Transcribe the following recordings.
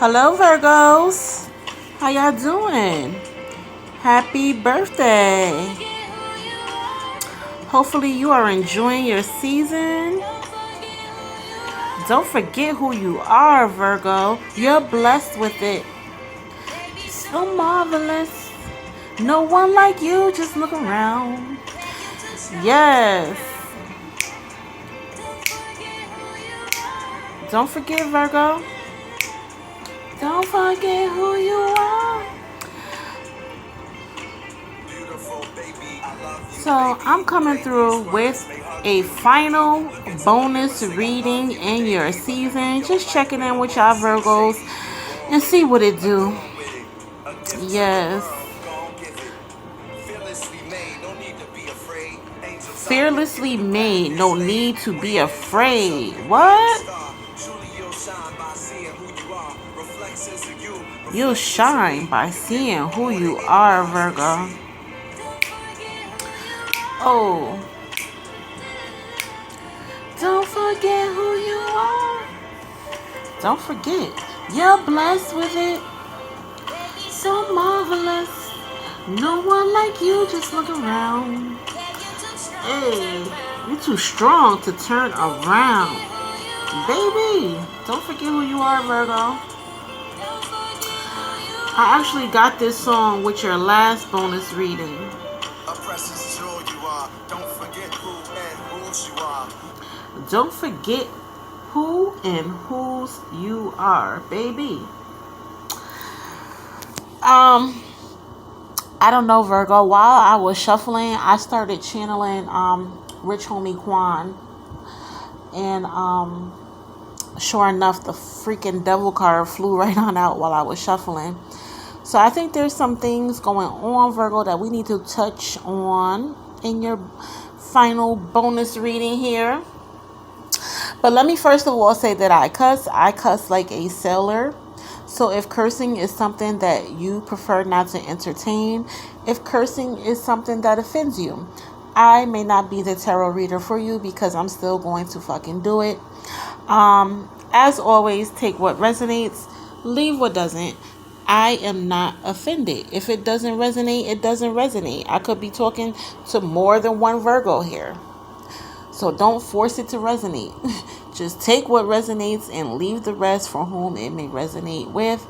Hello, Virgos. How y'all doing? Happy birthday. Hopefully you are enjoying your season. Don't forget who you are, Virgo. You're blessed with it. So marvelous. No one like you. Just look around. Yes. Don't forget, Virgo. Don't forget who you are. So I'm coming through with a final bonus reading in your season. Just checking in with y'all Virgos and see what it do. Yes. Fearlessly made, no need to be afraid. What? You'll shine by seeing who you are, Virgo. Oh. Don't forget who you are. Don't forget. You're blessed with it. So marvelous. No one like you. Just look around. Hey, you're too strong to turn around. Baby, don't forget who you are, Virgo. I actually got this song with your last bonus reading. Don't forget who and whose you are, baby. I don't know, Virgo. While I was shuffling, I started channeling Rich Homie Quan. And sure enough, the freaking devil card flew right on out while I was shuffling. So I think there's some things going on, Virgo, that we need to touch on in your final bonus reading here. But let me first of all say that I cuss like a sailor. So if cursing is something that you prefer not to entertain, if cursing is something that offends you, I may not be the tarot reader for you because I'm still going to fucking do it. As always, take what resonates, leave what doesn't. I am not offended. If it doesn't resonate, it doesn't resonate. I could be talking to more than one Virgo here. So don't force it to resonate. Just take what resonates and leave the rest for whom it may resonate with.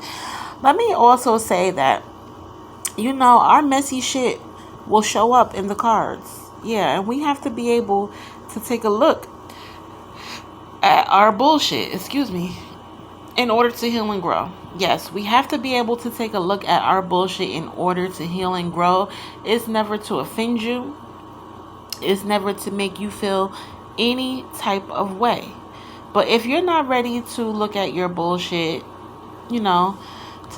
Let me also say that, our messy shit will show up in the cards. Yeah, and we have to be able to take a look at our bullshit, in order to heal and grow. Yes, we have to be able to take a look at our bullshit in order to heal and grow. It's never to offend you. It's never to make you feel any type of way. But if you're not ready to look at your bullshit, to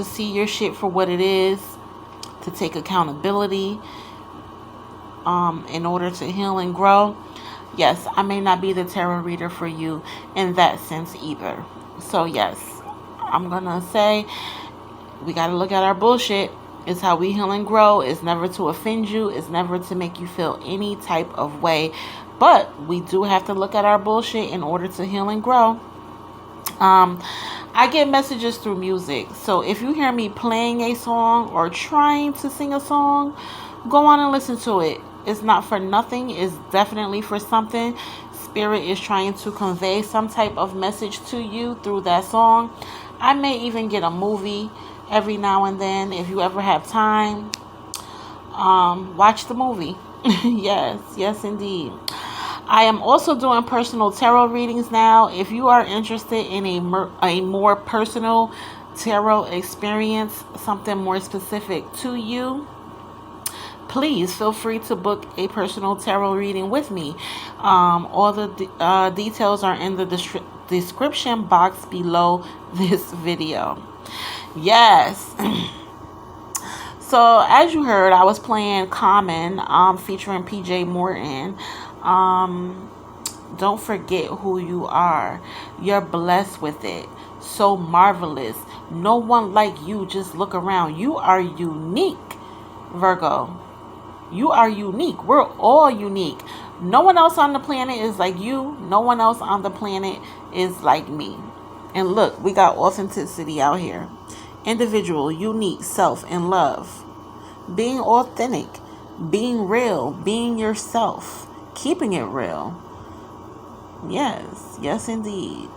see your shit for what it is, to take accountability, in order to heal and grow, yes, I may not be the tarot reader for you in that sense either. So yes, I'm gonna say we gotta look at our bullshit. It's how we heal and grow. It's never to offend you. It's never to make you feel any type of way. But we do have to look at our bullshit in order to heal and grow. I get messages through music. So if you hear me playing a song or trying to sing a song, go on and listen to it. It's not for nothing. It's definitely for something. Spirit is trying to convey some type of message to you through that song. I may even get a movie every now and then. If you ever have time, watch the movie. Yes indeed. I am also doing personal tarot readings now. If you are interested in a more personal tarot experience, something more specific to you, please feel free to book a personal tarot reading with me. All the details are in the description box below this video. Yes. So as you heard, I was playing Common, featuring PJ Morton. Don't forget who you are. You're blessed with it. So marvelous. No one like you. Just look around. You are unique, Virgo. You are unique. We're all unique. No one else on the planet is like you. No one else on the planet is like me. And look, we got authenticity out here. Individual, unique, self, and love. Being authentic, being real, being yourself, keeping it real. Yes, yes indeed.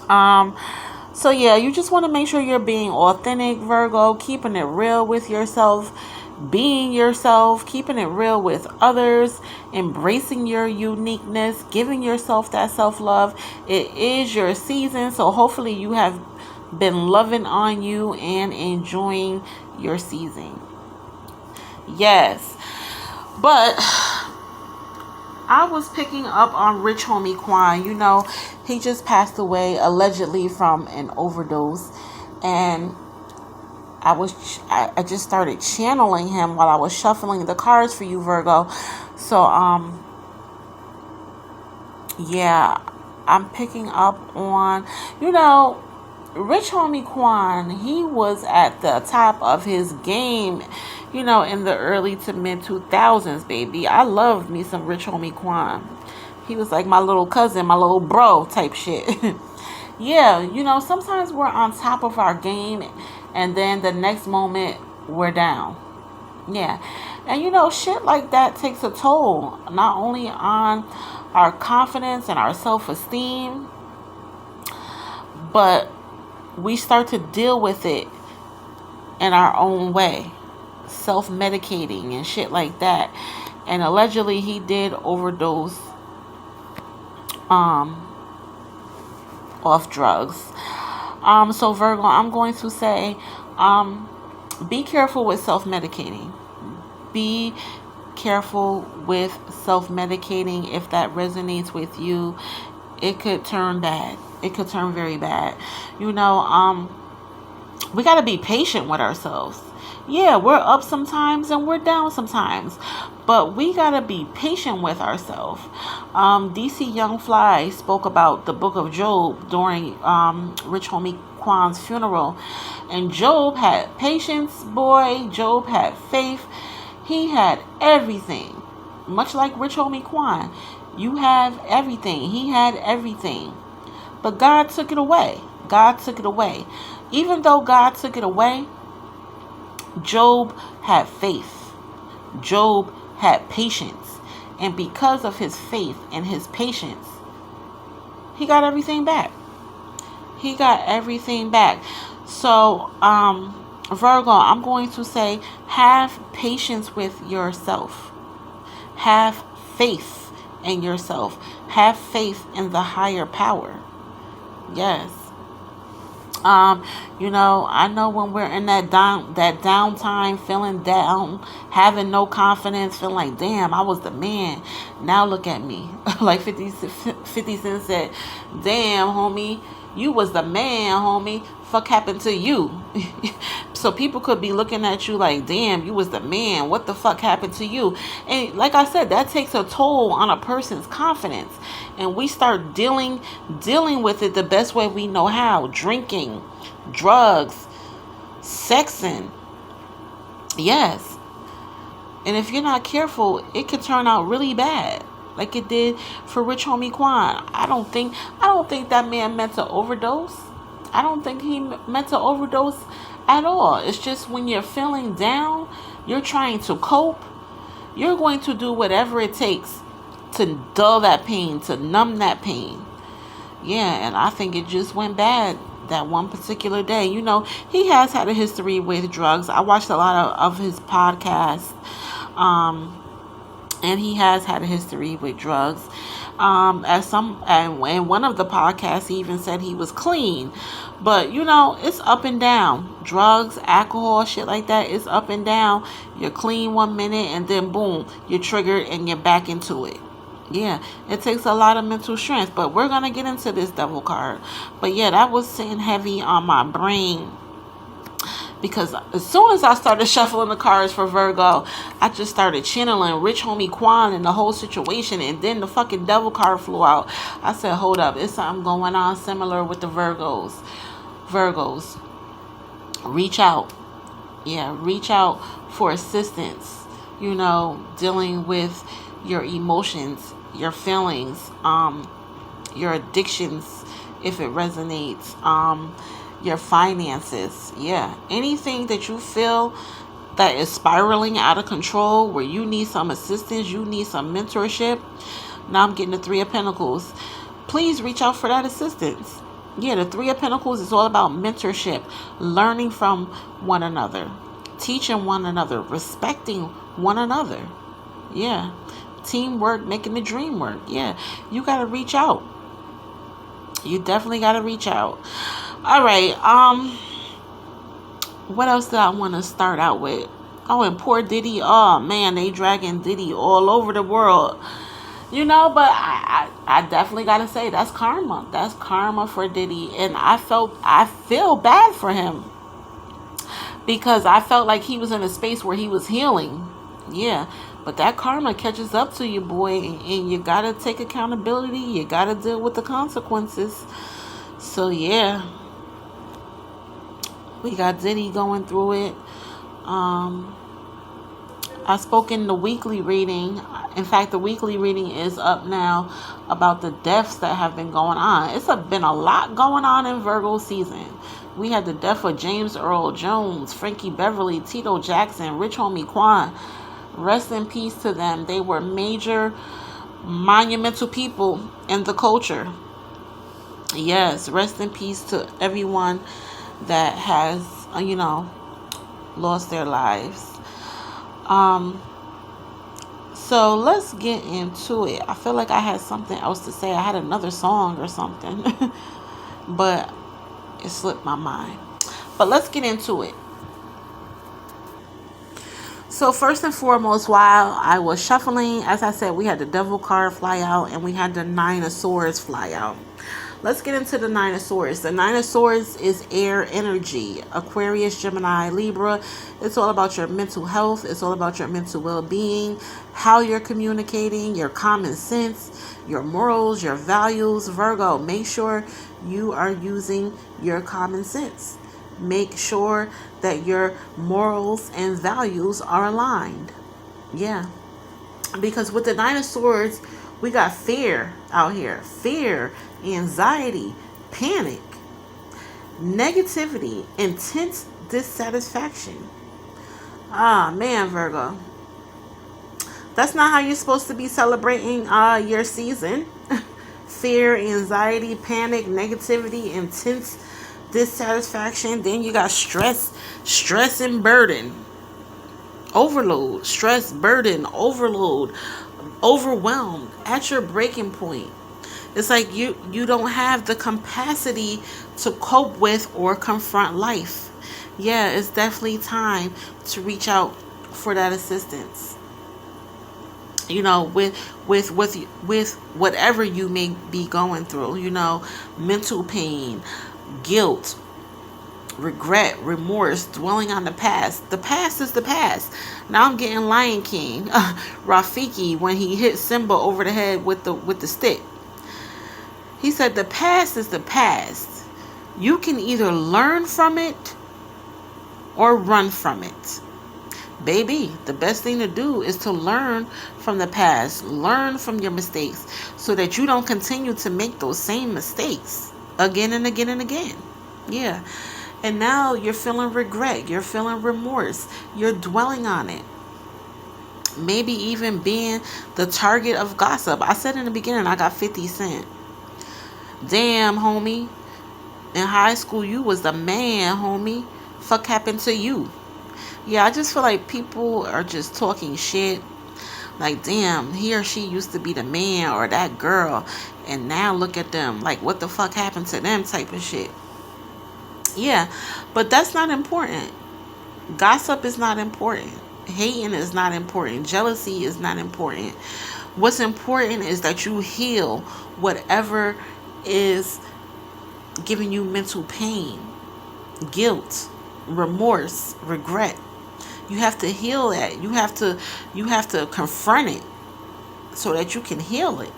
Um, so yeah, you just want to make sure you're being authentic, Virgo, keeping it real with yourself, being yourself, keeping it real with others, embracing your uniqueness, giving yourself that self-love. It is your season, so hopefully you have been loving on you and enjoying your season. Yes. But I was picking up on Rich Homie Quan. You know, he just passed away allegedly from an overdose. And I just started channeling him while I was shuffling the cards for you, Virgo. So, yeah, I'm picking up on, you know, Rich Homie Quan. He was at the top of his game, you know, in the early to mid 2000s, baby. I loved me some Rich Homie Quan. He was like my little cousin, my little bro type shit. Yeah, you know, sometimes we're on top of our game and then the next moment we're down. Yeah. And you know, shit like that takes a toll, not only on our confidence and our self-esteem, but we start to deal with it in our own way, self-medicating and shit like that. And allegedly he did overdose off drugs. So Virgo, I'm going to say, be careful with self-medicating. Be careful with self-medicating. If that resonates with you, it could turn bad. It could turn very bad. You know, we got to be patient with ourselves. Yeah, we're up sometimes and we're down sometimes, but we got to be patient with ourselves. DC Young Fly spoke about the book of Job during Rich Homie Quan's funeral, and Job had patience, boy. Job had faith. He had everything, much like Rich Homie Quan. You have everything. He had everything, but God took it away. God took it away. Even though God took it away, Job had faith. Job had patience. And because of his faith and his patience, he got everything back. He got everything back. So, Virgo, I'm going to say, have patience with yourself. Have faith in yourself. Have faith in the higher power. Yes. You know, I know when we're in that downtime, feeling down, having no confidence, feeling like, damn, I was the man. Now look at me. Like 50 Cent said, damn, homie, you was the man, homie. Fuck happened to you? So people could be looking at you like, damn, you was the man. What the fuck happened to you? And like I said, that takes a toll on a person's confidence. And we start dealing with it the best way we know how. Drinking, drugs, sexing. Yes. And if you're not careful, it could turn out really bad. Like it did for Rich Homie Quan. I don't think that man meant to overdose. I don't think he meant to overdose at all. It's just when you're feeling down, you're trying to cope, you're going to do whatever it takes to dull that pain, to numb that pain. Yeah, and I think it just went bad that one particular day. You know, he has had a history with drugs. I watched a lot of his podcasts, and he has had a history with drugs. And one of the podcasts, he even said he was clean. But, you know, it's up and down. Drugs, alcohol, shit like that, it's up and down. You're clean one minute and then boom, you're triggered and you're back into it. Yeah, it takes a lot of mental strength. But we're going to get into this devil card. But yeah, that was sitting heavy on my brain. Because as soon as I started shuffling the cards for Virgo, I just started channeling Rich Homie Quan and the whole situation. And then the fucking devil card flew out. I said, hold up. It's something going on similar with the Virgos. Virgos, reach out. Yeah, reach out for assistance. You know, dealing with your emotions, your feelings, your addictions, if it resonates. Your finances. Yeah. Anything that you feel that is spiraling out of control, where you need some assistance, you need some mentorship. Now I'm getting the Three of Pentacles. Please reach out for that assistance. Yeah, the Three of Pentacles is all about mentorship, learning from one another, teaching one another, respecting one another. Yeah. Teamwork, making the dream work. Yeah. You got to reach out. You definitely got to reach out. All right. What else did I want to start out with? Oh, and poor Diddy. Oh, man, they dragging Diddy all over the world. But I definitely got to say, that's karma. That's karma for Diddy. And I feel bad for him. Because I felt like he was in a space where he was healing. Yeah. But that karma catches up to you, boy. And you got to take accountability. You got to deal with the consequences. So, yeah. We got Diddy going through it. I spoke in the weekly reading. In fact, the weekly reading is up now about the deaths that have been going on. It's been a lot going on in Virgo season. We had the death of James Earl Jones, Frankie Beverly, Tito Jackson, Rich Homie Quan. Rest in peace to them. They were major, monumental people in the culture. Yes, rest in peace to everyone that has, lost their lives. So let's get into it. I feel like I had something else to say. I had another song or something, but it slipped my mind. But let's get into it. So first and foremost, while I was shuffling, as I said, we had the Devil card fly out and we had the Nine of Swords fly out. Let's get into the Nine of Swords. The Nine of Swords is air energy. Aquarius, Gemini, Libra. It's all about your mental health. It's all about your mental well-being, how you're communicating, your common sense, your morals, your values. Virgo, make sure you are using your common sense. Make sure that your morals and values are aligned. Yeah. Because with the Nine of Swords, we got fear out here. Fear, anxiety, panic, negativity, intense dissatisfaction. Ah, man, Virgo. That's not how you're supposed to be celebrating your season. Fear, anxiety, panic, negativity, intense dissatisfaction. Then you got stress and burden. Overload, stress, burden, overload, overwhelmed, at your breaking point. It's like you don't have the capacity to cope with or confront life. Yeah, it's definitely time to reach out for that assistance. With whatever you may be going through, mental pain, guilt, regret, remorse, dwelling on the past. The past is the past. Now I'm getting Lion King, Rafiki, when he hit Simba over the head with the stick. He said the past is the past. You can either learn from it or run from it. Baby, the best thing to do is to learn from the past. Learn from your mistakes so that you don't continue to make those same mistakes again and again and again. Yeah. And now you're feeling regret. You're feeling remorse. You're dwelling on it. Maybe even being the target of gossip. I said in the beginning, I got 50 cents. Damn, homie. In high school, you was the man, homie. Fuck happened to you? Yeah, I just feel like people are just talking shit. Like, damn, he or she used to be the man or that girl. And now look at them. Like, what the fuck happened to them type of shit. Yeah, but that's not important. Gossip is not important. Hating is not important. Jealousy is not important. What's important is that you heal whatever is giving you mental pain, guilt, remorse, regret. You have to heal that. You have to confront it so that you can heal it.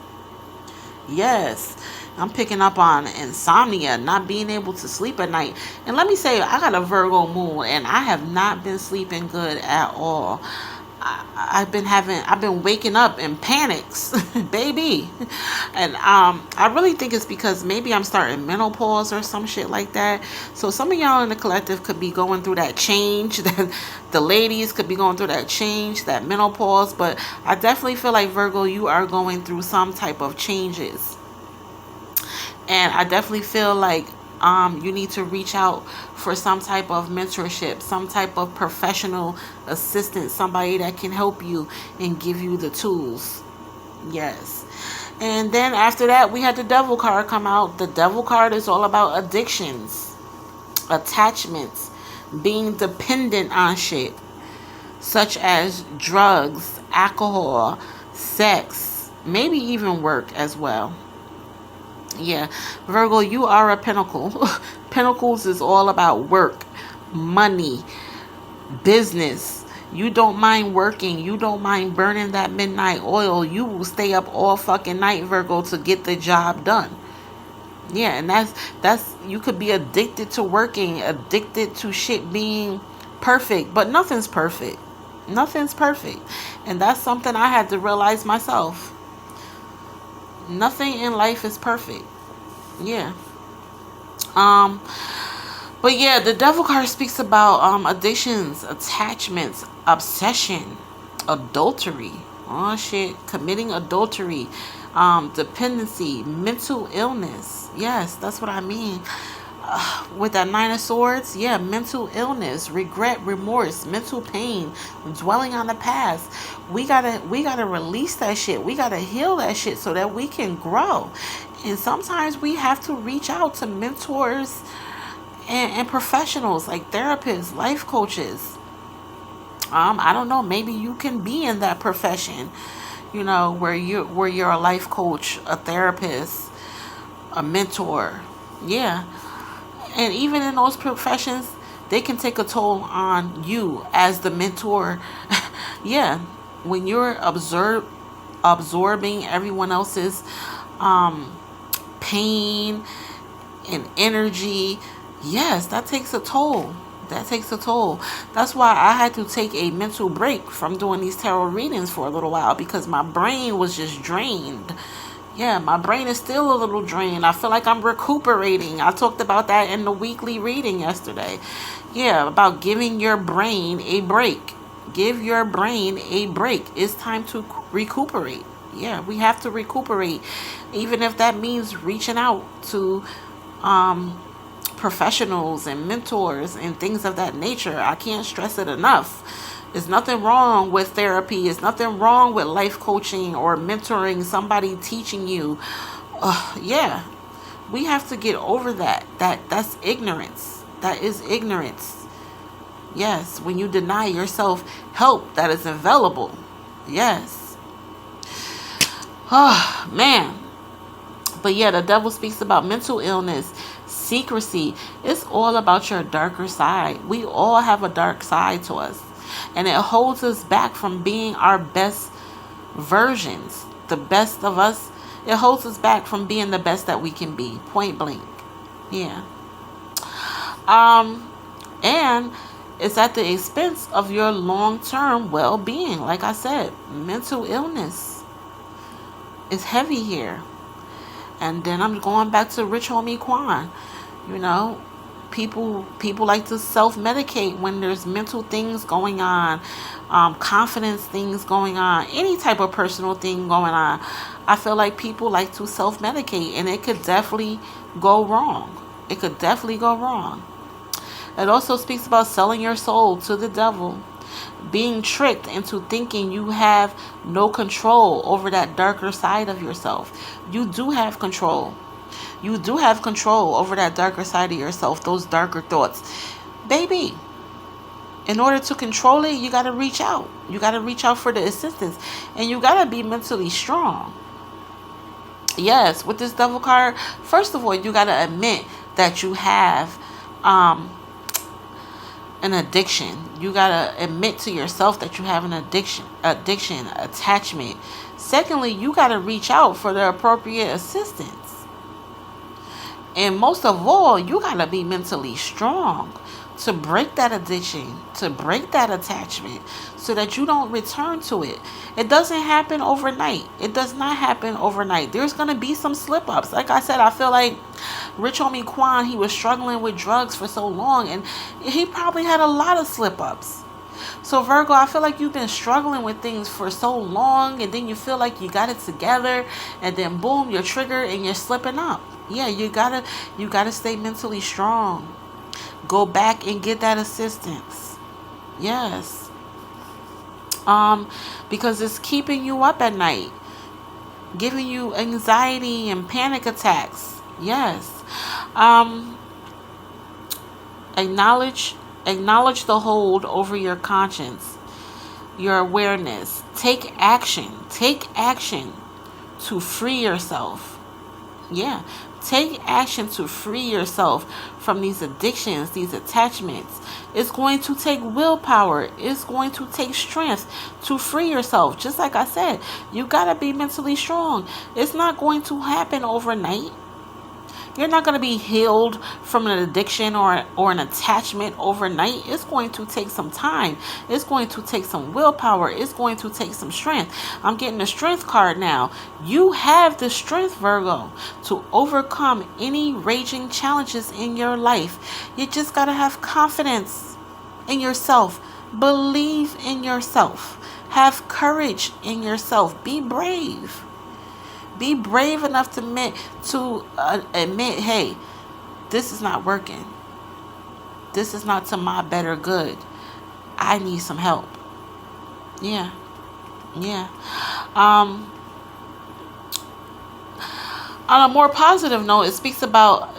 Yes. I'm picking up on insomnia, not being able to sleep at night. And let me say, I got a Virgo moon and I have not been sleeping good at all. I've been waking up in panics, baby. And I really think it's because maybe I'm starting menopause or some shit like that. So some of y'all in the collective could be going through that change. That the ladies could be going through that change, that menopause. But I definitely feel like, Virgo, you are going through some type of changes. And I definitely feel like you need to reach out for some type of mentorship, some type of professional assistance, somebody that can help you and give you the tools. Yes. And then after that, we had the devil card come out. The devil card is all about addictions, attachments, being dependent on shit, such as drugs, alcohol, sex, maybe even work as well. Yeah, Virgo, you are a pentacle. Pentacles is all about work, money, business. You don't mind working. You don't mind burning that midnight oil. You will stay up all fucking night, Virgo, to get the job done. Yeah, and that's you could be addicted to working, addicted to shit being perfect, but nothing's perfect. Nothing's perfect. And that's something I had to realize myself. Nothing in life is perfect. Yeah. Um, but yeah, the devil card speaks about addictions, attachments, obsession, adultery. Oh shit, committing adultery, dependency, mental illness. Yes, that's what I mean. With that Nine of Swords, yeah, mental illness, regret, remorse, mental pain, dwelling on the past. We gotta release that shit. We gotta heal that shit so that we can grow. And sometimes we have to reach out to mentors and professionals like therapists, life coaches. I don't know, maybe you can be in that profession, where you're a life coach, a therapist, a mentor. Yeah. And even in those professions, they can take a toll on you as the mentor. Yeah. When you're absorbing everyone else's pain and energy, yes, that takes a toll. That takes a toll. That's why I had to take a mental break from doing these tarot readings for a little while, because my brain was just drained. Yeah, my brain is still a little drained. I feel like I'm recuperating. I talked about that in the weekly reading yesterday. Yeah, about giving your brain a break. Give your brain a break. It's time to recuperate. Yeah, we have to recuperate. Even if that means reaching out to professionals and mentors and things of that nature. I can't stress it enough. There's nothing wrong with therapy. There's nothing wrong with life coaching or mentoring, somebody teaching you. Yeah, we have to get over that. That's ignorance. That is ignorance. Yes, when you deny yourself help that is available. Yes. Oh, man. But yeah, the devil speaks about mental illness, secrecy. It's all about your darker side. We all have a dark side to us. And it holds us back from being our best versions. The best of us. It holds us back from being the best that we can be. Point blank. Yeah. And it's at the expense of your long-term well-being. Like I said, mental illness is heavy here. And then I'm going back to Rich Homie Quan. People like to self-medicate when there's mental things going on, confidence things going on, any type of personal thing going on. I feel like people like to self-medicate, and it could definitely go wrong. It could definitely go wrong. It also speaks about selling your soul to the devil, being tricked into thinking you have no control over that darker side of yourself. You do have control. You do have control over that darker side of yourself, those darker thoughts. Baby, in order to control it, you got to reach out. You got to reach out for the assistance. And you got to be mentally strong. Yes, with this devil card, first of all, you got to admit that you have an addiction. You got to admit to yourself that you have an addiction, attachment. Secondly, you got to reach out for the appropriate assistance. And most of all, you gotta be mentally strong to break that addiction, to break that attachment, so that you don't return to it. It doesn't happen overnight. It does not happen overnight. There's gonna be some slip ups. Like I said, I feel like Rich Homie Quan, he was struggling with drugs for so long, and he probably had a lot of slip ups. So Virgo, I feel like you've been struggling with things for so long, and then you feel like you got it together, and then boom, you're triggered and you're slipping up. Yeah, you gotta stay mentally strong. Go back and get that assistance. Yes. Because it's keeping you up at night, giving you anxiety and panic attacks. Yes. Um, acknowledge acknowledge the hold over your conscience, your awareness. Take action. Take action to free yourself. Yeah. Take action to free yourself from these addictions, these attachments. It's going to take willpower. It's going to take strength to free yourself. Just like I said, you got to be mentally strong. It's not going to happen overnight. You're not going to be healed from an addiction or an attachment overnight. It's going to take some time. It's going to take some willpower. It's going to take some strength. I'm getting the strength card now. You have the strength, Virgo, to overcome any raging challenges in your life. You just got to have confidence in yourself. Believe in yourself. Have courage in yourself. Be brave. Be brave enough to admit, hey, this is not working. This is not to my better good. I need some help. Yeah. Yeah. On a more positive note, it speaks about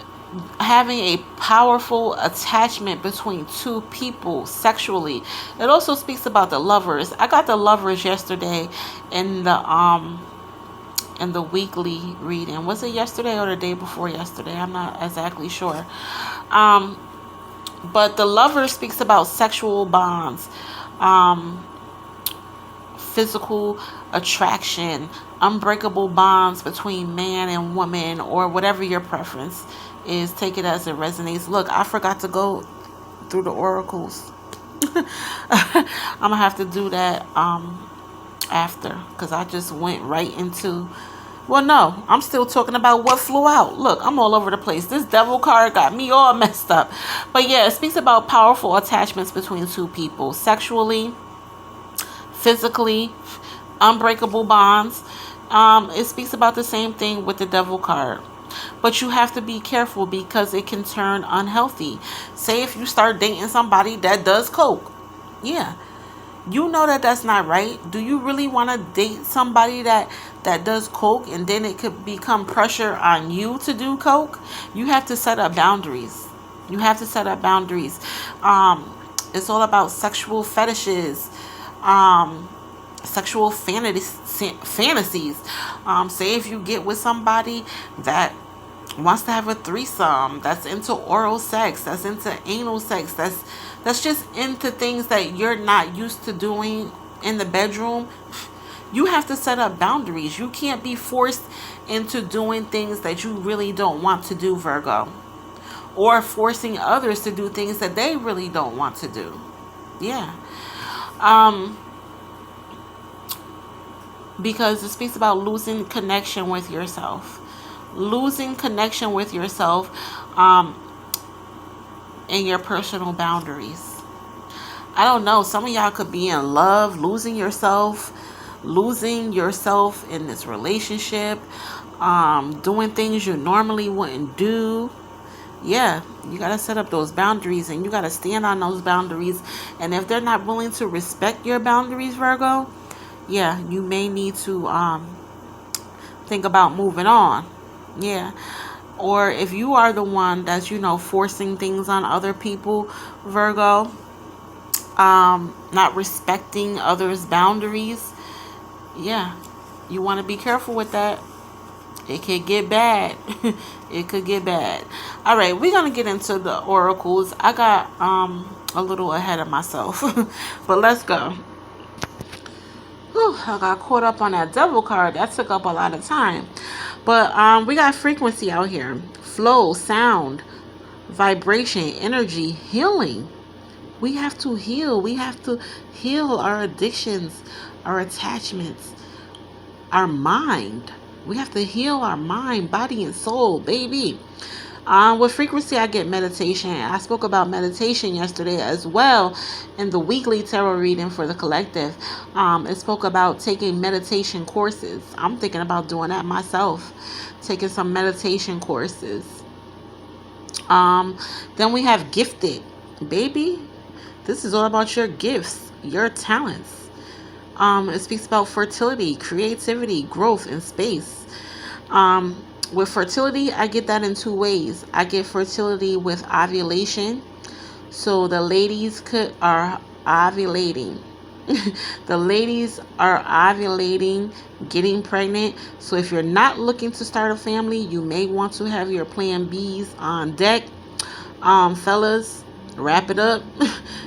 having a powerful attachment between two people sexually. It also speaks about the lovers. I got the lovers yesterday in the weekly reading. Was it yesterday or the day before yesterday? I'm not exactly sure. But the lover speaks about sexual bonds, physical attraction, unbreakable bonds between man and woman, or whatever your preference is. Take it as it resonates. Look, I forgot to go through the oracles. I'm gonna have to do that after, because I just went right into, well, no, I'm still talking about what flew out. Look, I'm all over the place. This devil card got me all messed up. But yeah, it speaks about powerful attachments between two people, sexually, physically, unbreakable bonds. It speaks about the same thing with the devil card. But you have to be careful because it can turn unhealthy. Say if you start dating somebody that does coke. Yeah. You know that that's not right. Do you really want to date somebody that does coke, and then it could become pressure on you to do coke? You have to set up boundaries. You have to set up boundaries. It's all about sexual fetishes, sexual fantasies. Say if you get with somebody that wants to have a threesome, that's into oral sex, that's into anal sex, that's just into things that you're not used to doing in the bedroom. You have to set up boundaries. You can't be forced into doing things that you really don't want to do, Virgo, or forcing others to do things that they really don't want to do. Yeah. Because it speaks about losing connection with yourself. Losing connection with yourself and your personal boundaries. I don't know. Some of y'all could be in love, losing yourself in this relationship, doing things you normally wouldn't do. Yeah, you got to set up those boundaries, and you got to stand on those boundaries. And if they're not willing to respect your boundaries, Virgo, yeah, you may need to think about moving on. Yeah. Or if you are the one that's, forcing things on other people, Virgo, not respecting others' boundaries, yeah, you want to be careful with that. It could get bad. It could get bad. All right, we're going to get into the oracles. I got a little ahead of myself, but let's go. Whew, I got caught up on that devil card. That took up a lot of time. But we got frequency out here. flow, sound, vibration, energy, healing. We have to heal. We have to heal our addictions, our attachments, our mind. We have to heal our mind, body, and soul, baby. With frequency, I get meditation. I spoke about meditation yesterday as well in the weekly tarot reading for the collective. It spoke about taking meditation courses. I'm thinking about doing that myself, taking some meditation courses. Then we have gifted, baby. This is all about your gifts, your talents. It speaks about fertility, creativity, growth, and space. With fertility, I get that in two ways. I get fertility with ovulation. So the ladies are ovulating. The ladies are ovulating, getting pregnant. So if you're not looking to start a family, you may want to have your plan Bs on deck. Fellas, wrap it up.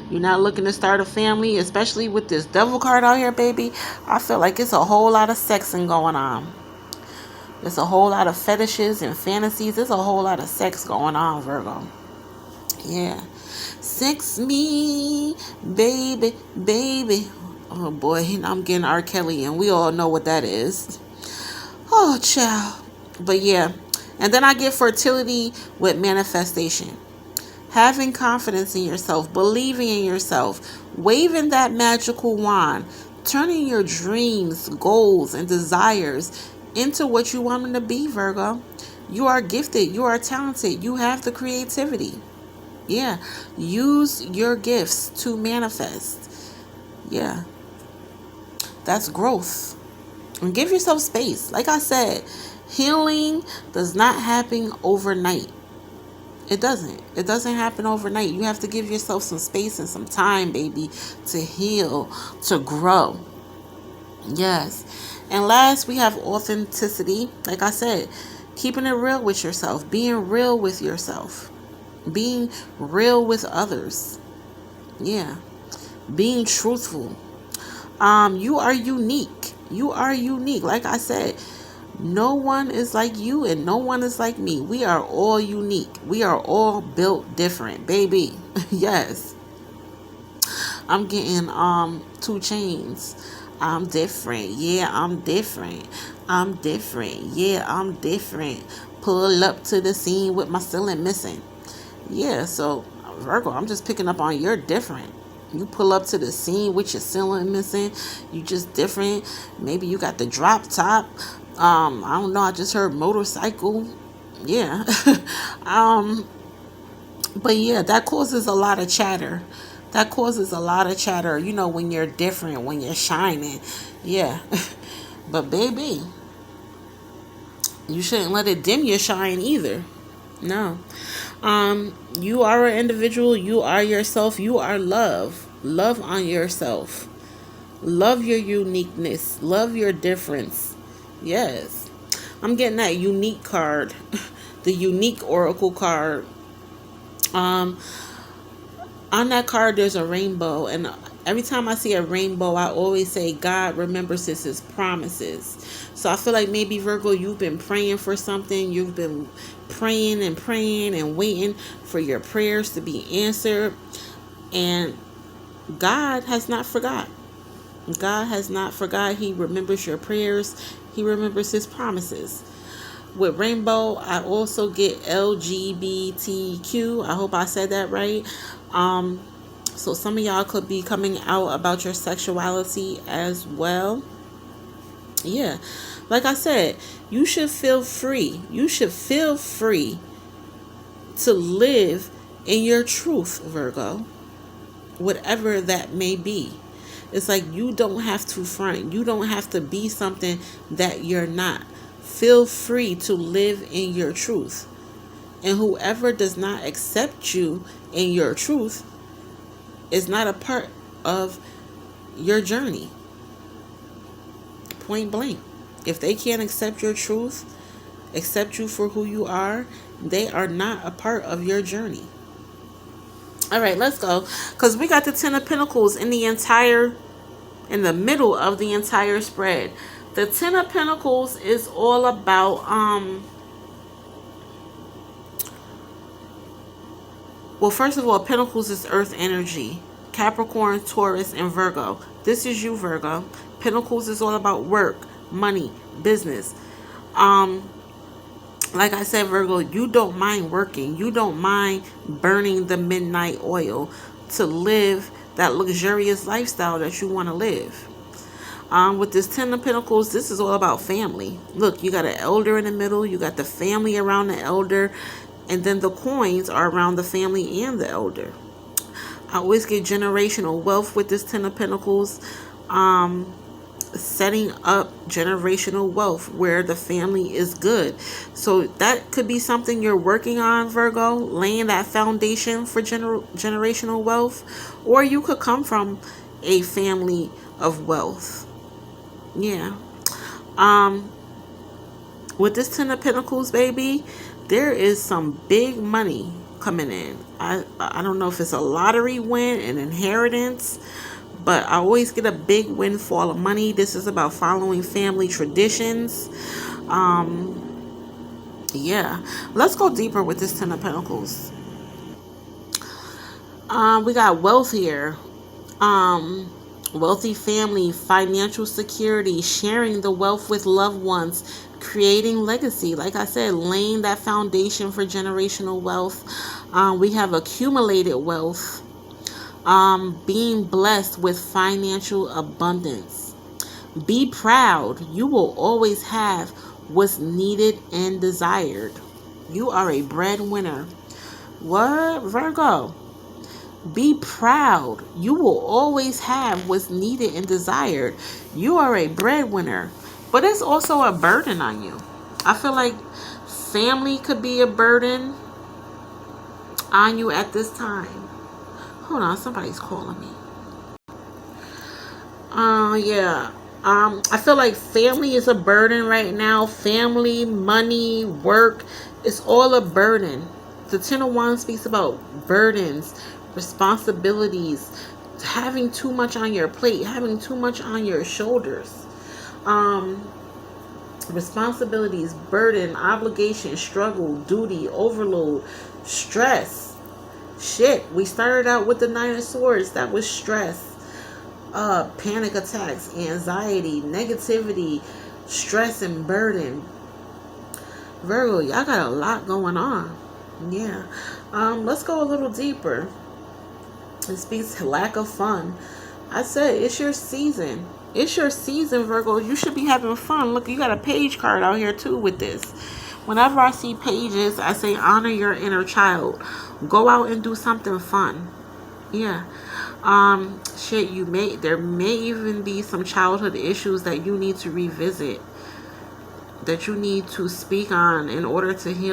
You're not looking to start a family, especially with this devil card out here, baby. I feel like it's a whole lot of sexing going on. There's a whole lot of fetishes and fantasies. There's a whole lot of sex going on, Virgo. Yeah. Sex me, baby, baby. Oh boy, I'm getting R. Kelly, and we all know what that is. Oh, child. But yeah. And then I get fertility with manifestation. Having confidence in yourself, believing in yourself, waving that magical wand, turning your dreams, goals, and desires into what you want them to be, Virgo. You are gifted. You are talented. You have the creativity. Yeah. Use your gifts to manifest. Yeah. That's growth. And give yourself space. Like I said, healing does not happen overnight. It doesn't. It doesn't happen overnight. You have to give yourself some space and some time, baby, to heal, to grow. Yes. And last, we have authenticity. Like I said, keeping it real with yourself, being real with yourself, being real with others. Yeah. Being truthful. You are unique. You are unique. Like I said, no one is like you and no one is like me. We are all unique. We are all built different, baby. Yes. I'm getting 2 Chainz. I'm different. Yeah, I'm different. I'm different. Yeah, I'm different. Pull up to the scene with my ceiling missing. Yeah, so Virgo, I'm just picking up on you're different. You pull up to the scene with your ceiling missing. You just different. Maybe you got the drop top. I don't know. I just heard motorcycle. Yeah. But yeah, that causes a lot of chatter. That causes a lot of chatter, you know, when you're different, when you're shining. Yeah. But baby, you shouldn't let it dim your shine either. No. You are an individual. You are yourself. You are love. Love on yourself. Love your uniqueness. Love your difference. Yes. I'm getting that unique card. The unique oracle card. On that card, there's a rainbow. And every time I see a rainbow, I always say God remembers his promises. So I feel like maybe, Virgo, you've been praying for something. You've been praying and waiting for your prayers to be answered. And God has not forgot. God has not forgot. He remembers your prayers. He remembers his promises. With rainbow, I also get LGBTQ. I hope I said that right. So some of y'all could be coming out about your sexuality as well. Yeah. Like I said, you should feel free. You should feel free to live in your truth, Virgo. Whatever that may be. It's like you don't have to front. You don't have to be something that you're not. Feel free to live in your truth. And whoever does not accept you in your truth is not a part of your journey. Point blank. If they can't accept your truth, accept you for who you are, they are not a part of your journey. All right, let's go. Because we got the 10 of Pentacles in the middle of the entire spread. The 10 of Pentacles is all about Well, first of all, Pentacles is Earth energy. Capricorn, Taurus, and Virgo. This is you, Virgo. Pentacles is all about work, money, business. Um, like I said, Virgo, you don't mind working. You don't mind burning the midnight oil to live that luxurious lifestyle that you want to live. With this Ten of Pentacles, this is all about family. Look, you got an elder in the middle. You got the family around the elder. And then the coins are around the family and the elder. I always get generational wealth with this Ten of Pentacles. Setting up generational wealth where the family is good. So that could be something you're working on, Virgo, laying that foundation for generational wealth. Or you could come from a family of wealth. Yeah. With this Ten of Pentacles, baby, there is some big money coming in. I don't know if it's a lottery win, an inheritance, but I always get a big windfall of money. This is about following family traditions. Yeah. Let's go deeper with this Ten of Pentacles. We got wealth here. Wealthy family, financial security, sharing the wealth with loved ones, creating legacy. Like I said, laying that foundation for generational wealth. We have accumulated wealth. Being blessed with financial abundance. Be proud. You will always have what's needed and desired. You are a breadwinner. What, Virgo? Be proud. You will always have what's needed and desired. You are a breadwinner. But it's also a burden on you. I feel like family could be a burden on you at this time. Hold on, somebody's calling me. Yeah. I feel like family is a burden right now. Family, money, work, it's all a burden. The Ten of Wands speaks about burdens, responsibilities, having too much on your plate, having too much on your shoulders. Responsibilities, burden, obligation, struggle, duty, overload, stress. Shit, we started out with the Nine of Swords. That was stress. Panic attacks, anxiety, negativity, stress, and burden. Virgo, y'all got a lot going on. Yeah. Let's go a little deeper. It speaks to lack of fun. I said it's your season. It's your season, Virgo. You should be having fun. Look, you got a page card out here too with this. Whenever I see pages, I say honor your inner child. Go out and do something fun. Yeah. Shit, there may even be some childhood issues that you need to revisit, that you need to speak on in order to heal.